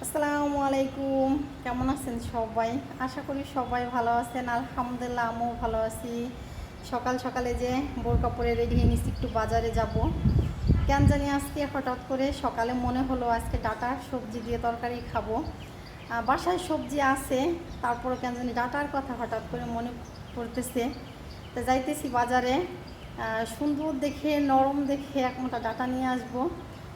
আসসালামু আলাইকুম। কেমন আছেন সবাই? আশা করি সবাই ভালো আছেন। আলহামদুলিল্লাহ আমিও ভালো আছি। সকাল সকালে যে বোরকা পরে রেডি হয়ে নিচ্ছি একটু বাজারে যাব। কেন জানি আজকে হঠাৎ করে সকালে মনে হলো আজকে ডাঁটার সবজি দিয়ে তরকারি খাবো। বাসায় সবজি আছে, তারপরও কেন জানি ডাঁটার কথা হঠাৎ করে মনে পড়তেছে। তো যাইতেছি বাজারে, সুন্দর দেখে নরম দেখে এক মোটা ডাঁটা নিয়ে আসবো।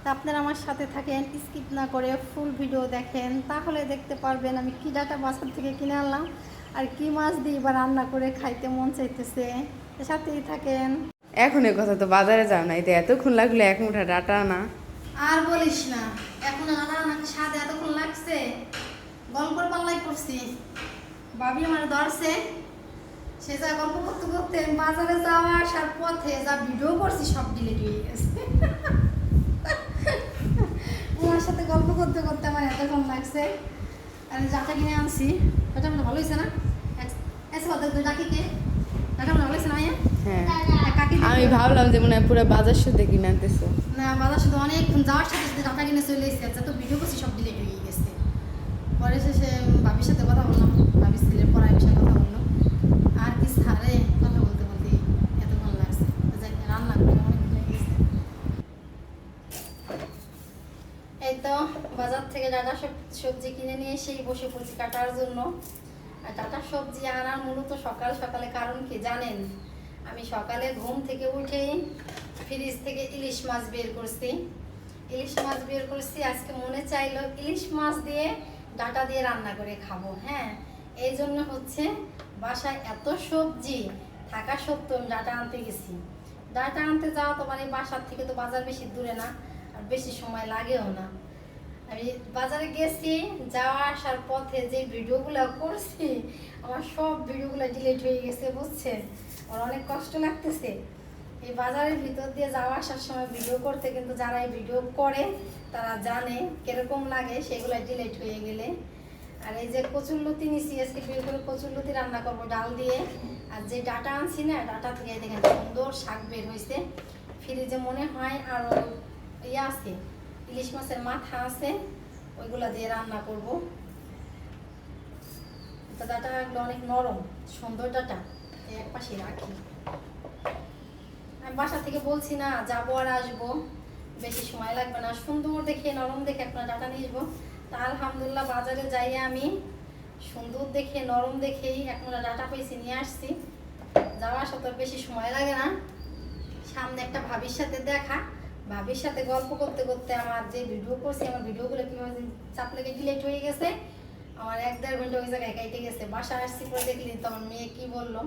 তা আপনারা আমার সাথে থাকেন, স্কিপ না করে ফুল ভিডিও দেখেন, তাহলে দেখতে পারবেন আমি কী ডাঁটা বাজার থেকে কিনে আনলাম আর কি মাছ দিয়ে এবার রান্না করে খাইতে মন চাইতেছে। সাথেই থাকেন। এখন এ কথা তো বাজারে যাও না, এতে এতক্ষণ লাগলো এক মুঠা ডাটা না। আর বলিস না, এখন রান্না স্বাদ এতক্ষণ লাগছে, গল্পের পাল্লাই করছি। ভাবি আমার ধরছে, সে যা গল্প করতে করতে বাজারে যাওয়া আসার পথে যা ভিডিও করছি সব ডিলিট হয়ে গেছে। ওনার সাথে গল্প করতে করতে আমার এতক্ষণ লাগছে। আর যাটা কিনে আনছি ওটা মানে ভালো হয়েছে না? এসে কথা তুই ডাকিকে ডাটা মানে ভালো হয়েছে না? হ্যাঁ, কাকি আমি ভাবলাম যে মনে হয় পুরো বাজার শুদ্ধ কিনে আনতেছো। না, বাজার শুধু অনেকক্ষণ যাওয়ার সাথে সাথে ডাটা কিনে চলে এসেছে, যত ভিডিও করছি সব ডিলিট হয়ে গেছে। পরে শেষে ভাবির সাথে কথা বললাম, ভাবির ছেলের পড়ার বিষয়ে কথা বললাম। আর কি সারে কথা বলতে বলতে এত ভালো লাগছে। যাই রান্না করে অনেক হয়ে গেছে। এই তো বাজার থেকে ডাটা সবজি কিনে নিয়ে এসেই বসে পড়ছি কাটার জন্য। আর ডাটা সবজি আনার মূলত সকাল সকালে কারণ কি জানেন? আমি সকালে ঘুম থেকে উঠেই ফ্রিজ থেকে ইলিশ মাছ বের করছি। ইলিশ মাছ বের করছি, আজকে মনে চাইলো ইলিশ মাছ দিয়ে ডাটা দিয়ে রান্না করে খাবো। হ্যাঁ, এই জন্য হচ্ছে বাসায় এত সবজি থাকা সত্ত্বেও আমি ডাটা আনতে গেছি। ডাটা আনতে যাওয়া তো মানে বাসার থেকে তো বাজার বেশি দূরে না, আর বেশি সময় লাগেও না। আমি বাজারে গেছি, যাওয়া আসার পথে যে ভিডিওগুলো করছি আমার সব ভিডিওগুলো ডিলিট হয়ে গেছে, বুঝছেন? আমার অনেক কষ্ট লাগতেছে। এই বাজারের ভিতর দিয়ে যাওয়া আসার সময় ভিডিও করতে, কিন্তু যারা এই ভিডিও করে তারা জানে কিরকম লাগে সেগুলো ডিলিট হয়ে গেলে। আর এই যে কচুরলতি নিছি, আজকে বের করে কচুরলতি রান্না করবো ডাল দিয়ে। আর যে ডাটা আনছি না, ডাটা থেকে দেখেন সুন্দর শাক বের হয়েছে। ফ্রিজে মনে হয় আর ইয়ে আছে, ইলিশ মাছের মাথা আছে, ওইগুলা দিয়ে রান্না করব। ডাটাগুলো অনেক নরম সুন্দর ডাটা, এক পাশে রাখি। আমি বাসা থেকে বলছি না যাবো আর আসবো, বেশি সময় লাগবে না, সুন্দর দেখে নরম দেখে আপনার ডাটা নিয়ে আসবো। তা আলহামদুলিল্লাহ বাজারে যাই আমি সুন্দর দেখে নরম দেখেই এখন ডাটা পেয়েছি, নিয়ে আসছি। যাওয়া আসা তো বেশি সময় লাগে না। সামনে একটা ভাবির সাথে দেখা, ভাবির সাথে গল্প করতে করতে আমার যে ভিডিও করছি আমার ভিডিওগুলো কীভাবে চাপ লেগে ডিলেট হয়ে গেছে। আমার 1-1.5 ঘন্টা ওই জায়গায় কেটে গেছে। বাসা আসছি পরে দেখলি তখন মেয়ে কি বললো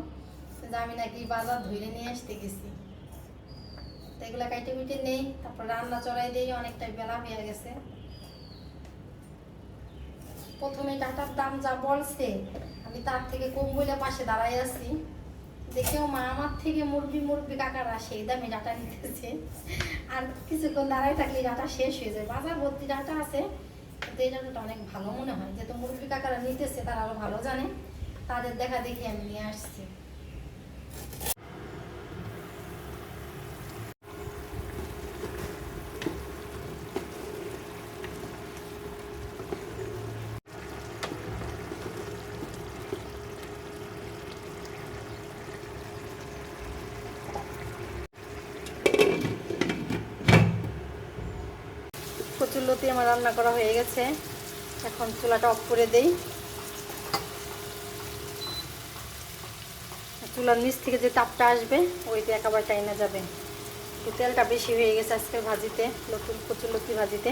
যে আমি নাকি বাজার ধরে নিয়ে আসতে গেছি। তো এগুলো কাইটে কুইটে নেই, তারপর রান্না চড়াই দিয়ে অনেকটাই বেলা হয়ে গেছে। প্রথমে ডাটার দাম যা বলছে আমি তার থেকে কম বলে পাশে দাঁড়াই আছি, দেখেও মা আমার থেকে মুরব্বি কাকারা সেই দামে ডাটা নিতেছে। আর কিছুক্ষণ দাঁড়ায় থাকলে ডাটা শেষ হয়ে যায়। বাজার ভর্তি ডাটা আছে, কিন্তু এই ডাটাটা অনেক ভালো মনে হয়, যেহেতু মুরব্বি কাকারা নিতেছে তারা আরো ভালো জানে, তাদের দেখা দেখি আমি নিয়ে আসছি। কচুরলতি আমার রান্না করা হয়ে গেছে, এখন চুলাটা অফ করে দেই। চুলার নিচ থেকে যে তাপটা আসবে ওইটা একেবারে টাইনা যাবে। তেলটা বেশি হয়ে গেছে আজকে ভাজিতে, নতুন কচুরলতি ভাজিতে।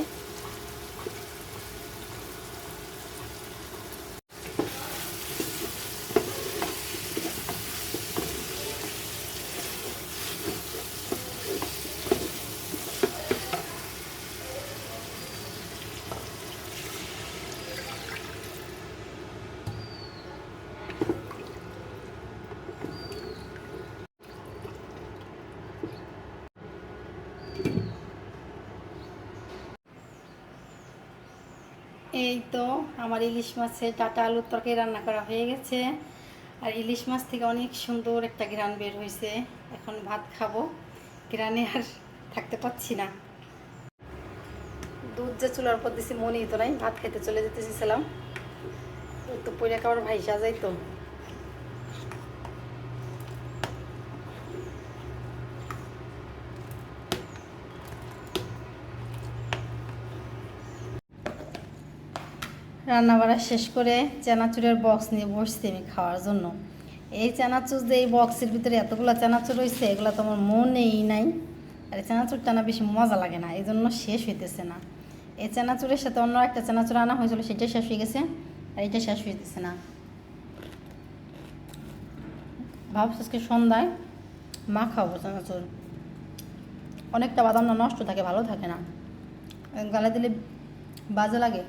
এই তো আমার ইলিশ মাছের ডাটা আলুর তরকারি রান্না করা হয়ে গেছে। আর ইলিশ মাছ থেকে অনেক সুন্দর একটা ঘ্রাণ বের হয়েছে। এখন ভাত খাবো, ঘ্রাণে আর থাকতে পারছি না। দুধ যে চুলার উপর দিছি মনেই তো নাই, ভাত খেতে চলে যেতেছিলাম, তো পরে খাবার ভাইসা যাই তো। রান্না বাড়া শেষ করে চানাচুরের বক্স নিয়ে বসছি আমি খাওয়ার জন্য। এই চানাচুর যে এই বক্সের ভিতরে এতগুলো চানাচুর রয়েছে, এগুলো তো আমার মনেই নাই। আর এই চানাচুরটা না বেশি মজা লাগে না, এই জন্য শেষ হইতেছে না। এই চানাচুরের সাথে অন্য একটা চানাচুর আনা হয়েছিল, সেটা শেষ হয়ে গেছে, আর এটা শেষ হইতেছে না। ভাবছি আজকে সন্ধ্যায় মা খাবো চানাচুর। অনেকটা বাদাম না নষ্ট থাকে, ভালো থাকে না, গালে দিলে বাজে লাগে।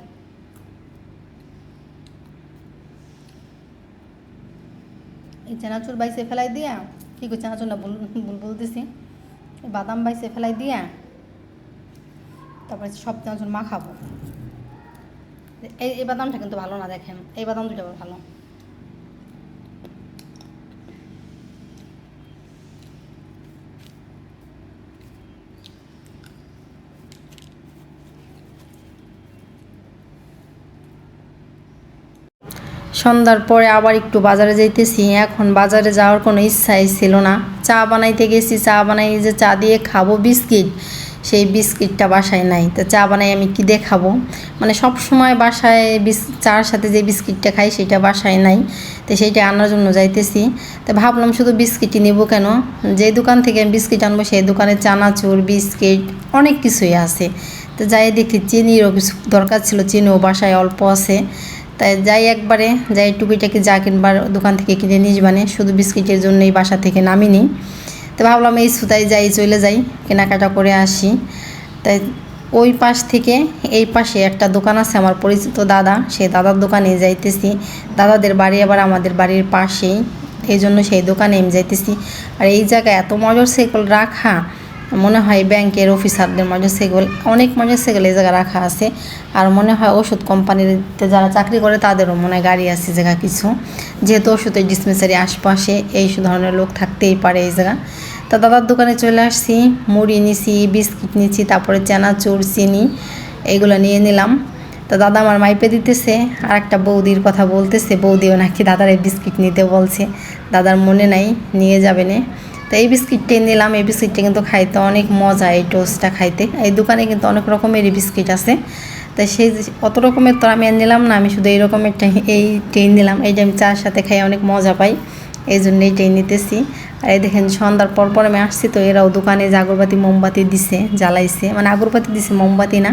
এই চানাচুর বাইসে ফেলাই দিয়া, কী করে চানাচুর না বলতেছি, বাদাম বাইসে ফেলাই দিয়া তারপরে সব চানাচুর মাখাবো। এই বাদামটা কিন্তু ভালো না, দেখেন এই বাদাম দুটো ভালো। সন্ধ্যার পরে আবার একটু বাজারে যাইতেছি। এখন বাজারে যাওয়ার কোনো ইচ্ছাই ছিল না। চা বানাইতে গেছি, চা বানাই যে চা দিয়ে খাবো বিস্কিট, সেই বিস্কিটটা বাসায় নাই। তো চা বানাই আমি কী দিয়ে খাবো, মানে সব সময় বাসায় চার সাথে যে বিস্কিটটা খাই সেটা বাসায় নাই, তো সেইটা আনার জন্য যাইতেছি। তো ভাবলাম শুধু বিস্কিটই নেব কেন, যে দোকান থেকে আমি বিস্কিট আনবো সেই দোকানে চানাচুর বিস্কিট অনেক কিছুই আছে। তো যাই দেখি চিনিরও কিছু দরকার ছিল, চিনিও বাসায় অল্প আছে। তাই যাই একবারে যাই টুকিটাকি যা কিনবার দোকান থেকে কিনে নিস, বানে শুধু বিস্কিটের জন্যই বাসা থেকে নামিনি। তো ভাবলাম এই সুতাই যাই, চলে যাই কেনাকাটা করে আসি। তাই ওই পাশ থেকে এই পাশে একটা দোকান আছে আমার পরিচিত দাদা, সেই দাদার দোকানে যাইতেছি। দাদাদের বাড়ি আবার আমাদের বাড়ির পাশেই, এই জন্য সেই দোকানে আমি যাইতেছি। আর এই জায়গায় এত মোটরসাইকেল রাখা, মনে হয় ব্যাংকের অফিসারদের মোটরসাইকেল, অনেক মোটরসাইকেল এই জায়গায় রাখা আছে। আর মনে হয় ওষুধ কোম্পানিতে যারা চাকরি করে তাদেরও মনে হয় গাড়ি আছে জায়গা কিছু, যেহেতু ওষুধের ডিসপেন্সারি আশপাশে এই ধরনের লোক থাকতেই পারে এই জায়গা। তা দাদার দোকানে চলে আসছি, মুড়ি নিছি, বিস্কিট নিচ্ছি, তারপরে চানাচুর চিনি এইগুলো নিয়ে নিলাম। তো দাদা আমার মাইপে দিতেছে, আর একটা বৌদির কথা বলতেছে, বৌদিও নাকি দাদার এই বিস্কিট নিতে বলছে, দাদার মনে নাই নিয়ে যাবে না। তো এই বিস্কিটটাই নিলাম। এই বিস্কিটটা কিন্তু খাইতে অনেক মজা, এই টোস্টটা খাইতে। এই দোকানে কিন্তু অনেক রকমেরই বিস্কিট আছে, তাই সেই অত রকমের তো আমি আর নিলাম না, আমি শুধু এই রকমেরটা এইটাই নিলাম। এইটা আমি চার সাথে খাই অনেক মজা পাই, এই জন্য এইটাই নিতেছি। আর এই দেখেন সন্ধ্যার পর আমি আসছি, তো এরাও দোকানে যে আগরবাতি মোমবাতি দিছে, জ্বালাইছে, মানে আগরবাতি দিছে মোমবাতি না।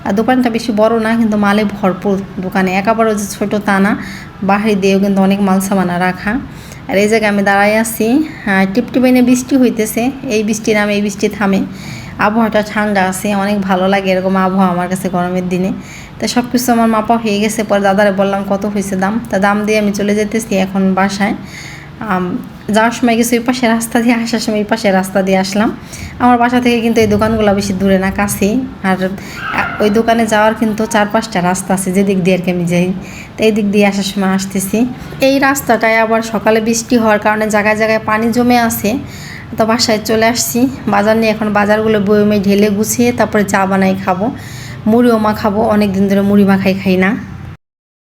আর দোকানটা বেশি বড় না, কিন্তু মালে ভরপুর দোকানে, একেবারে যে ছোটো তা না, বাহির দিয়েও কিন্তু অনেক মাল সামানা রাখা। আর এই জায়গায় আমি দাঁড়াই আছি, টিপটিপাইনে বৃষ্টি হইতেছে, এই বৃষ্টি নামে এই বৃষ্টি থামে, আবহাওয়াটা ঠান্ডা আছে, অনেক ভালো লাগে এরকম আবহাওয়া আমার কাছে গরমের দিনে। তা সব কিছু আমার মাপা হয়ে গেছে, পরে দাদারে বললাম কত হয়েছে দাম, তা দাম দিয়ে আমি চলে যেতেছি এখন বাসায়। যাওয়ার সময় গেছি ওই পাশে রাস্তা দিয়ে, আসার সময় এই পাশে রাস্তা দিয়ে আসলাম। আমার বাসা থেকে কিন্তু এই দোকানগুলো বেশি দূরে না, কাছেই। আর ওই দোকানে যাওয়ার কিন্তু 4-5টা রাস্তা আছে, যেদিক দিয়ে আর কি আমি যাই, তো এই দিক দিয়ে আসার সময় আসতেছি। এই রাস্তাটায় আবার সকালে বৃষ্টি হওয়ার কারণে জায়গায় জায়গায় পানি জমে আছে। তো বাসায় চলে আসছি, বাজার নিয়ে এখন বাজারগুলো বয়মে ঢেলে গুছিয়ে তারপরে চা বানাই খাবো, মুড়িও মাখাবো, অনেক দিন ধরে মুড়ি মাখাই খাই না।